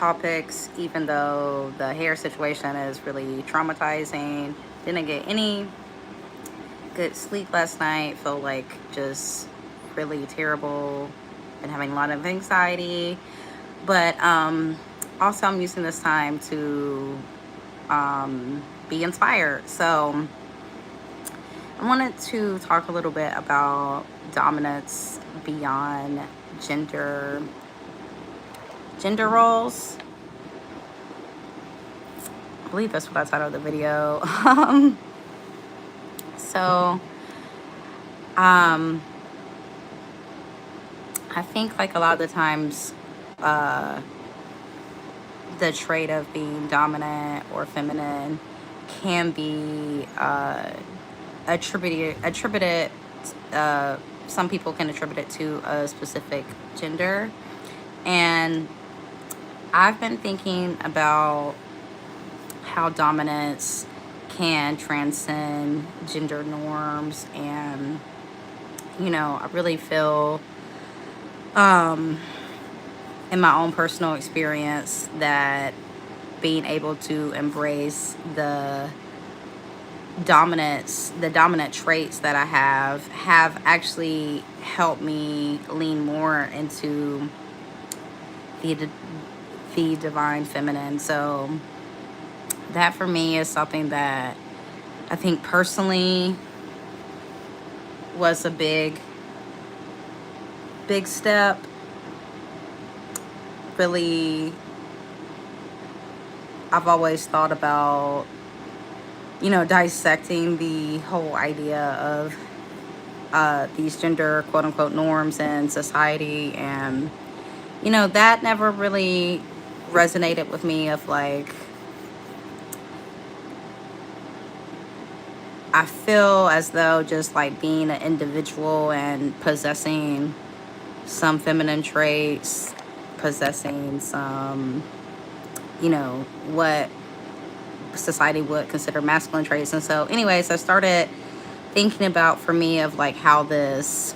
topics, even though the hair situation is really traumatizing. Didn't get any good sleep last night. Feel like just really terrible. Been having a lot of anxiety. But also, I'm using this time to be inspired. So, I wanted to talk a little bit about dominance beyond gender gender roles. I believe that's what I titled the video. So, um, I think like a lot of the times, uh, the trait of being dominant or feminine can be attributed. Uh, some people can attribute it to a specific gender, and I've been thinking about how dominance can transcend gender norms, and I really feel um, in my own personal experience that being able to embrace the dominant traits that I have actually helped me lean more into the the divine feminine. So that for me is something that I think personally was a big step. Really, I've always thought about dissecting the whole idea of these gender quote unquote norms in society, and that never really resonated with me. Of like, I feel as though just like being an individual and possessing some feminine traits, possessing some, what society would consider masculine traits. And so, anyways, I started thinking about for me of like um,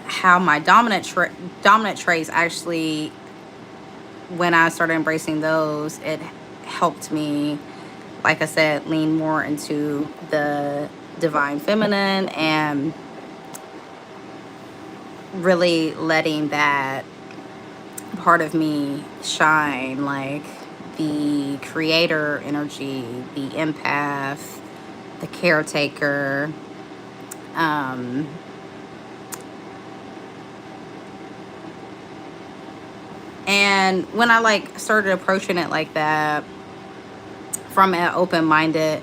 how my dominant traits actually, when I started embracing those, it helped me, like I said, lean more into the divine feminine and really letting that part of me shine, like the creator energy, the empath, the caretaker. Um, and when I like started approaching it like that from an open-minded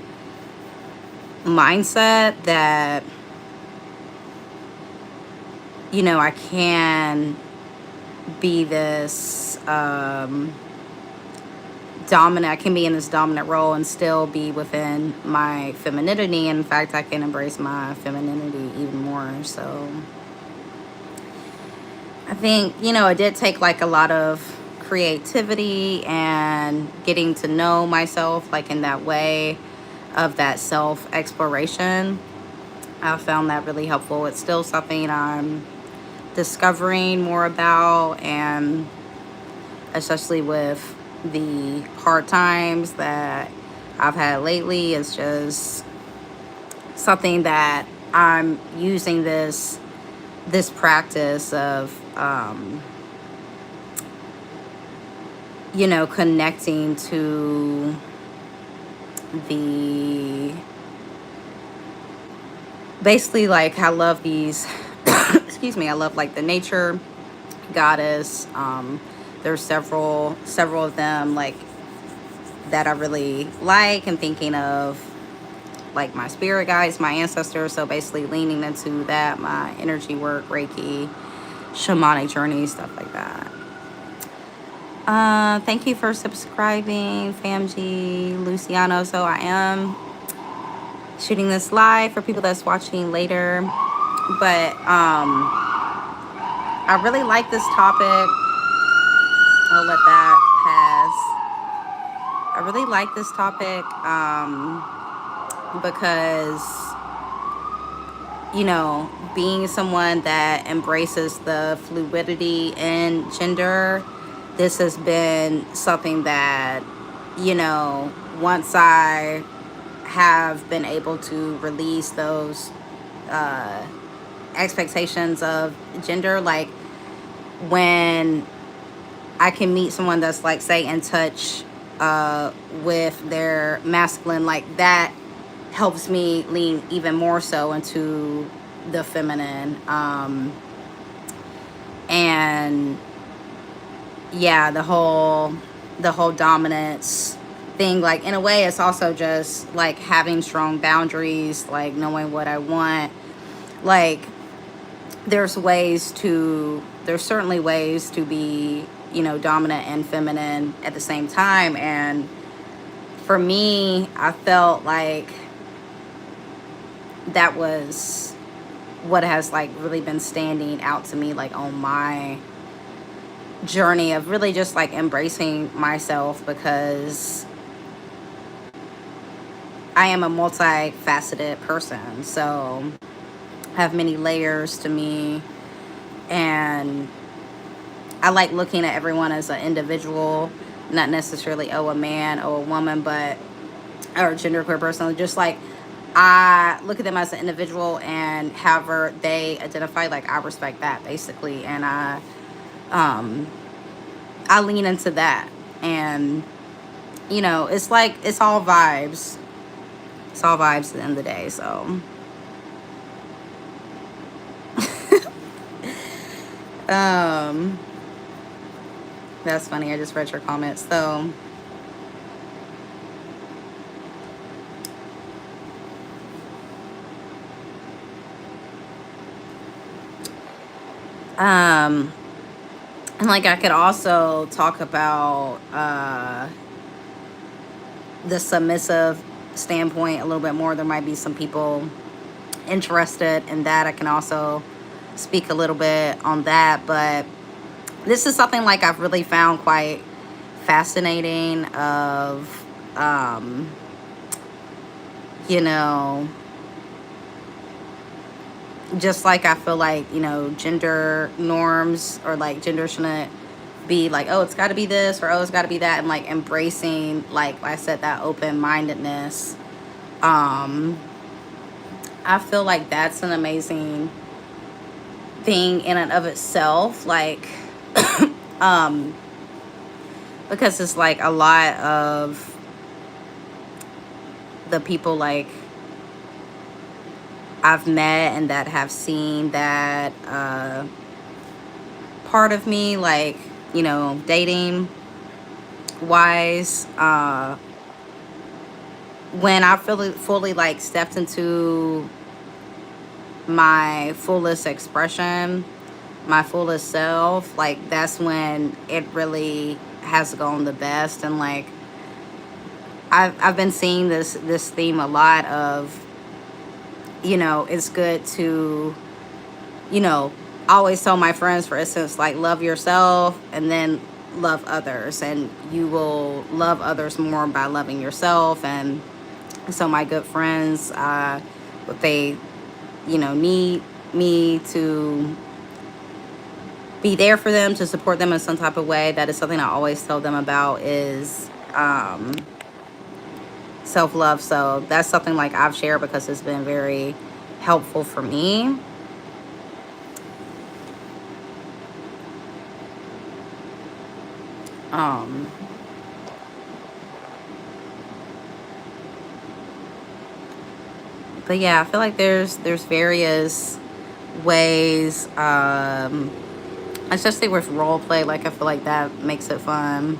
mindset, that I can be this dominant. I can be in this dominant role and still be within my femininity. And in fact, I can embrace my femininity even more. So I think, it did take like a lot of creativity and getting to know myself, like in that way of that self exploration. I found that really helpful. It's still something I'm discovering more about, and especially with the hard times that I've had lately, it's just something that I'm using this practice of connecting to the basically, like, I love these excuse me, I love like the nature goddess. There's several of them like that I really like, and thinking of like my spirit guides, my ancestors. So basically leaning into that, my energy work, Reiki, shamanic journey, stuff like that. Thank you for subscribing, FamG Luciano. So I am shooting this live for people that's watching later, but I really like this topic. I'll let that pass. I really like this topic because you know, being someone that embraces the fluidity in gender, this has been something that, you know, once I have been able to release those uh, expectations of gender, like when I can meet someone that's like, say, in touch with their masculine, like that helps me lean even more so into the feminine. And yeah, the whole dominance thing, like in a way it's also just like having strong boundaries, like knowing what I want. Like there's certainly ways to be, you know, dominant and feminine at the same time. And for me, I felt like that was what has like really been standing out to me, like on my journey of really just like embracing myself, because I am a multifaceted person. So I have many layers to me, and I like looking at everyone as an individual, not necessarily, oh, a man or a woman, but, or a genderqueer person. Just like I look at them as an individual, and however they identify, like I respect that basically. And um, I lean into that. And, you know, it's like, it's all vibes. It's all vibes at the end of the day. So, um, that's funny. I just read your comments. So, um, and like I could also talk about the submissive standpoint a little bit more. There might be some people interested in that. I can also speak a little bit on that, but this is something like I've really found quite fascinating of, you know, just like I feel like, you know, gender norms, or like gender shouldn't be like, oh, it's got to be this, or oh, it's got to be that. And like embracing, like I said, that open-mindedness. um I feel like that's an amazing thing in and of itself, like um because it's like a lot of the people like I've met and that have seen that part of me, like, you know, dating wise, when I fully like stepped into my fullest expression, my fullest self, like that's when it really has gone the best. And like I've been seeing this theme a lot of, you know, it's good to, you know, I always tell my friends, for instance, like love yourself and then love others, and you will love others more by loving yourself. And so my good friends, if they, you know, need me to be there for them, to support them in some type of way, that is something I always tell them about, is self-love. So that's something like I've shared because it's been very helpful for me. um but yeah, I feel like there's various ways, especially with role play. Like I feel like that makes it fun.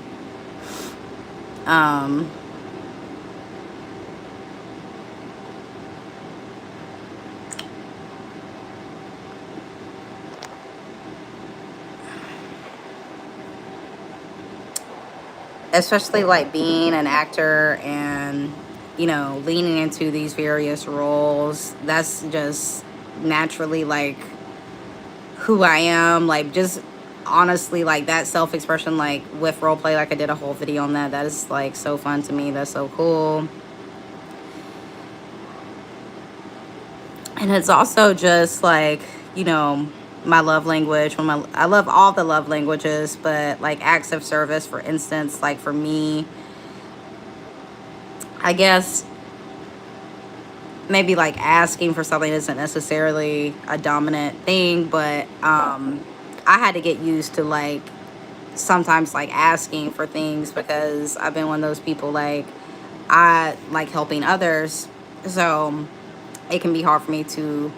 um Especially like being an actor and, you know, leaning into these various roles, that's just naturally like who I am. Like just honestly, like that self-expression, like with role play, like I did a whole video on that. That is like so fun to me. That's so cool. And it's also just like, you know, my love language. I love all the love languages, but like acts of service, for instance, like for me, I guess maybe like asking for something isn't necessarily a dominant thing, but I had to get used to like sometimes like asking for things, because I've been one of those people, like I like helping others. So it can be hard for me to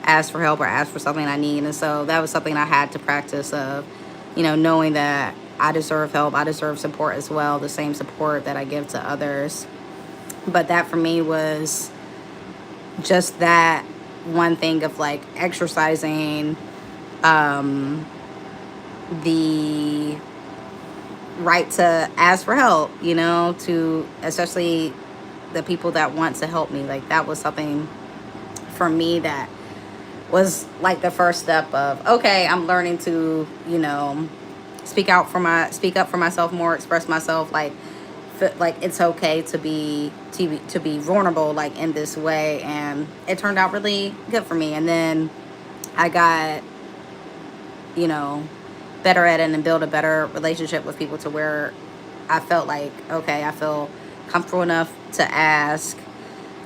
ask for help or ask for something I need. And so that was something I had to practice of, you know, knowing that I deserve help, I deserve support as well, the same support that I give to others. But that for me was just that one thing of like exercising the right to ask for help, you know, to especially the people that want to help me. Like that was something for me that was like the first step of, okay, I'm learning to, you know, speak up for myself more, express myself, like like it's okay to be vulnerable like in this way. And it turned out really good for me. And then I got, you know, better at it and build a better relationship with people to where I felt like, okay, I feel comfortable enough to ask,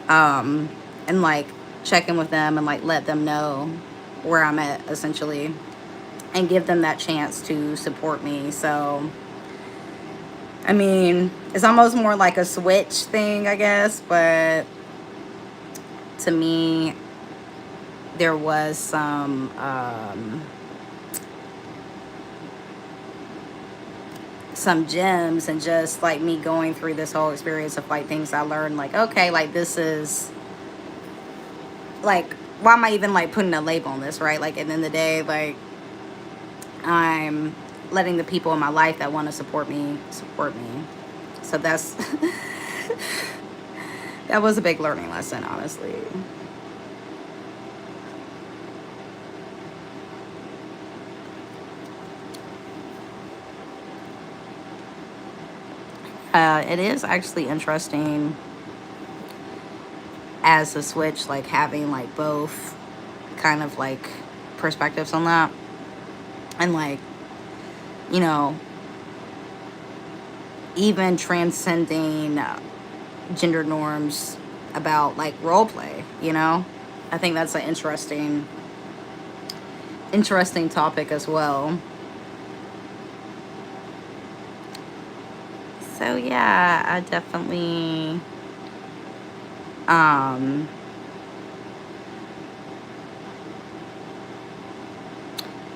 and like check in with them and like let them know where I'm at, essentially, and give them that chance to support me. So I mean, it's almost more like a switch thing, I guess, but to me there was some gems, and just like me going through this whole experience of like things I learned, like, okay, like this is like, why am I even like putting a label on this, right? Like at the end of the day, like I'm letting the people in my life that want to support me support me. So that's that was a big learning lesson, honestly. It is actually interesting as a switch, like having like both kind of like perspectives on that, and like, you know, even transcending gender norms about like role play, you know. I think that's an interesting topic as well. So yeah, I definitely um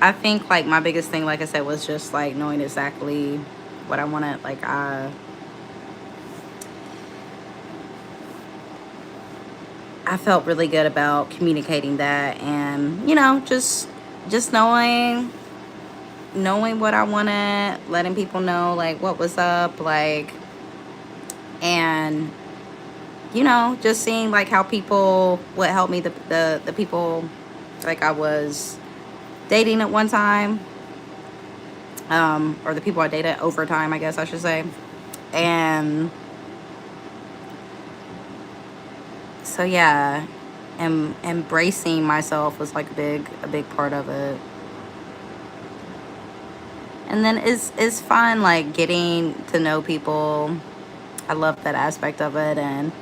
I think like my biggest thing, like I said, was just like knowing exactly what I wanted. Like I felt really good about communicating that, and you know, just knowing what I wanted, letting people know like what was up, like, and you know, just seeing like how people would help me, the people like I was dating at one time, or the people I dated over time, I guess I should say. And so yeah, embracing myself was like a big part of it. And then it's fun like getting to know people. I love that aspect of it, and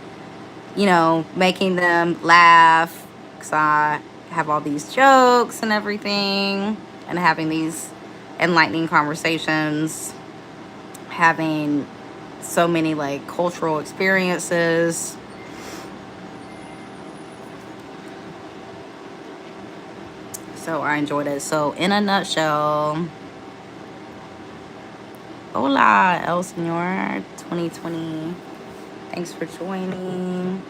you know, making them laugh, because I have all these jokes and everything, and having these enlightening conversations, having so many like cultural experiences. So I enjoyed it. So in a nutshell, hola, El Señor 2020. Thanks for joining.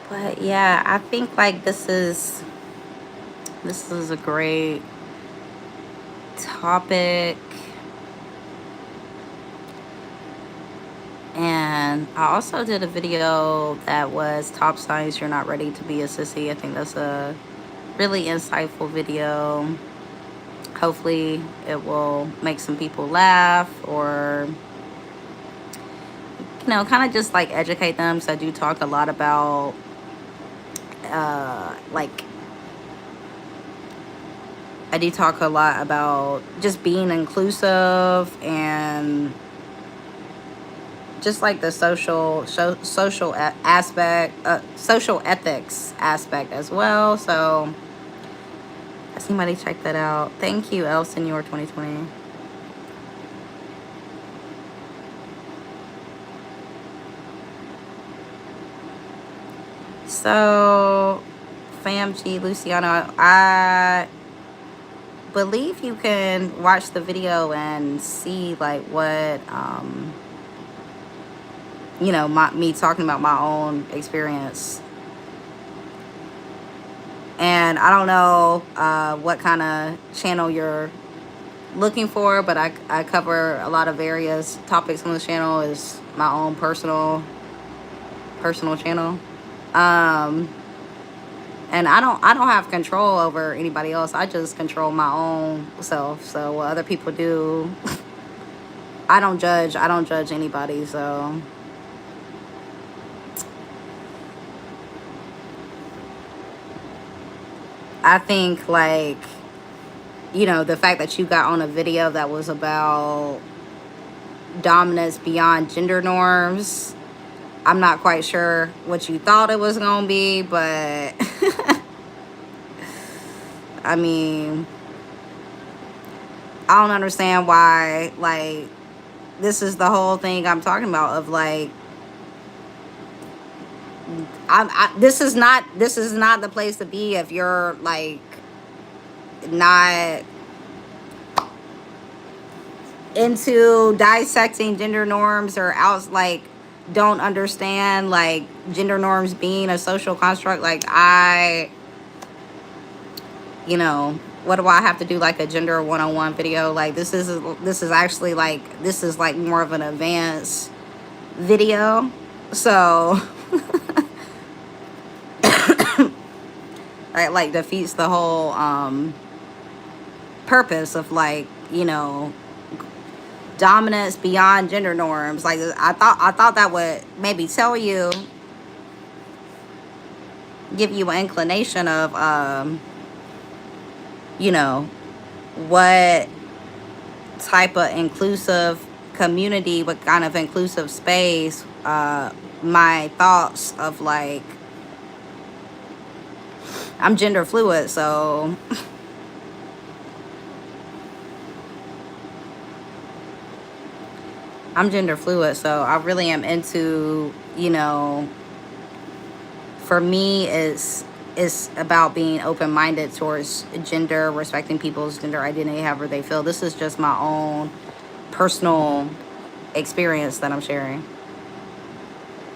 But yeah, I think like this is a great topic. And I also did a video that was top signs you're not ready to be a sissy. I think that's a really insightful video. Hopefully it will make some people laugh, or you know, kind of just like educate them. So I do talk a lot about like, I do talk a lot about just being inclusive and just like the aspect, social ethics aspect as well. So has anybody check that out? Thank you, El Senor 2020. So, FamG Luciano, I believe you can watch the video and see like what you know, me talking about my own experience. And I don't know what kind of channel you're looking for, but I cover a lot of various topics on the channel. Is my own personal channel. And I don't have control over anybody else. I just control my own self. So what other people do, I don't judge anybody. So I think, like, you know, the fact that you got on a video that was about dominance beyond gender norms, I'm not quite sure what you thought it was gonna be, but I mean, I don't understand why, like, this is the whole thing I'm talking about of, like, this is not the place to be if you're, like, not into dissecting gender norms or else, like, don't understand, like, gender norms being a social construct. Like, you know, what do I have to do, like, a gender 101 video? Like, this is actually, like, this is like more of an advanced video. So it, like, defeats the whole purpose of, like, you know, dominance beyond gender norms. Like, I thought that would maybe tell you, give you an inclination of you know, what type of inclusive community, what kind of inclusive space, my thoughts of, like, I'm gender fluid, so I'm gender fluid, so I really am into, you know, for me, it's about being open-minded towards gender, respecting people's gender identity, however they feel. This is just my own personal experience that I'm sharing.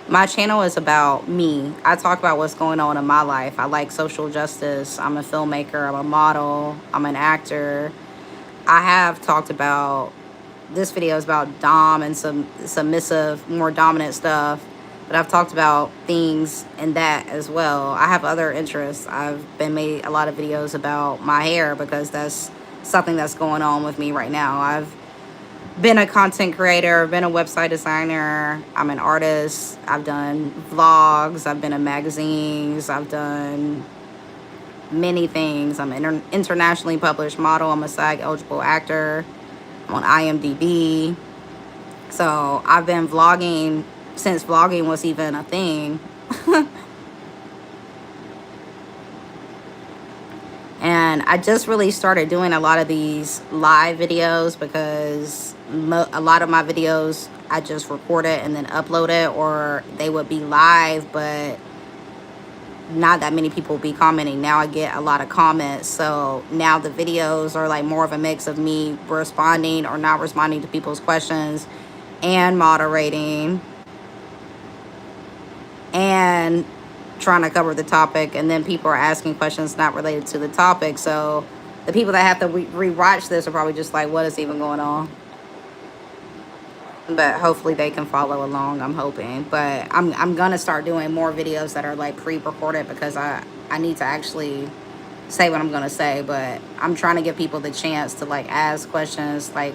My channel is about me. I talk about what's going on in my life. I like social justice. I'm a filmmaker. I'm a model. I'm an actor. I have talked about, this video is about dom and some submissive, more dominant stuff. But I've talked about things in that as well. I have other interests. I've been made a lot of videos about my hair because that's something that's going on with me right now. I've been a content creator, been a website designer. I'm an artist. I've done vlogs. I've been in magazines. I've done many things. I'm an internationally published model. I'm a SAG eligible actor. I'm on IMDb. So I've been vlogging since vlogging was even a thing. And I just really started doing a lot of these live videos because a lot of my videos I just record it and then upload it, or they would be live but not that many people be commenting. Now I get a lot of comments, so now the videos are like more of a mix of me responding or not responding to people's questions and moderating and trying to cover the topic, and then people are asking questions not related to the topic. So the people that have to rewatch this are probably just like, what is even going on? But hopefully they can follow along, I'm hoping. But I'm gonna start doing more videos that are like pre-recorded because I need to actually say what I'm gonna say. But I'm trying to give people the chance to like ask questions like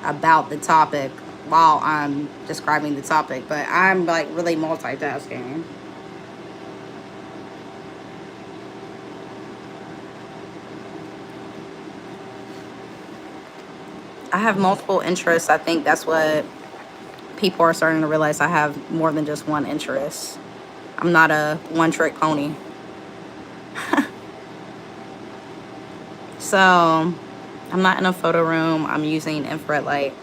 about the topic while I'm describing the topic. But I'm like really multitasking. I have multiple interests. I think that's what people are starting to realize. I have more than just one interest. I'm not a one-trick pony. So I'm not in a photo room. I'm using infrared light.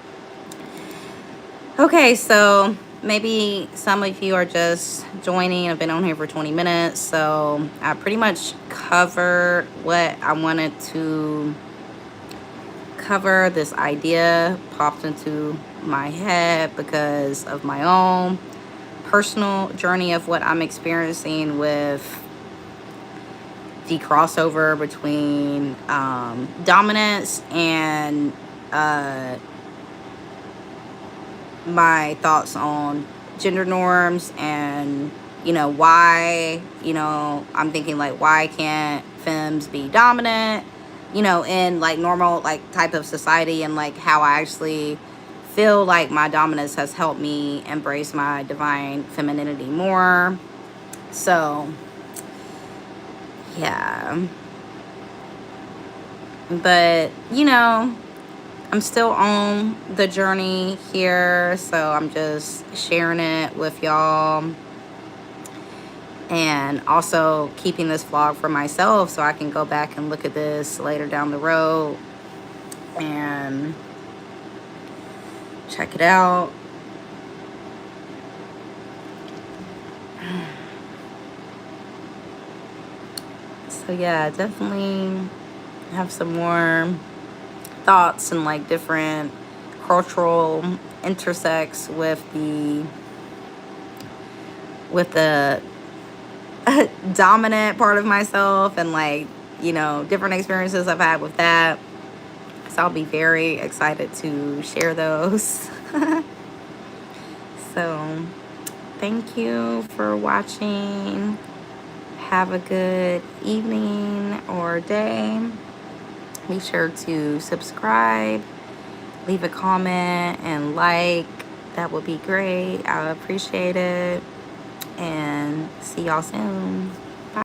Okay, so maybe some of you are just joining. I've been on here for 20 minutes. So I pretty much covered what I wanted to cover. This idea popped into my head because of my own personal journey of what I'm experiencing with the crossover between dominance and my thoughts on gender norms, and why I'm thinking like, why can't femmes be dominant in like normal like type of society, and like how I actually feel like my dominance has helped me embrace my divine femininity more. So yeah, but I'm still on the journey here, so I'm just sharing it with y'all, and also keeping this vlog for myself so I can go back and look at this later down the road and check it out. So yeah, definitely have some more thoughts and like different cultural intersects with the dominant part of myself, and like different experiences I've had with that. So I'll be very excited to share those. So thank you for watching. Have a good evening or day. Be sure to subscribe, leave a comment, and like. That would be great. I appreciate it. And see y'all soon.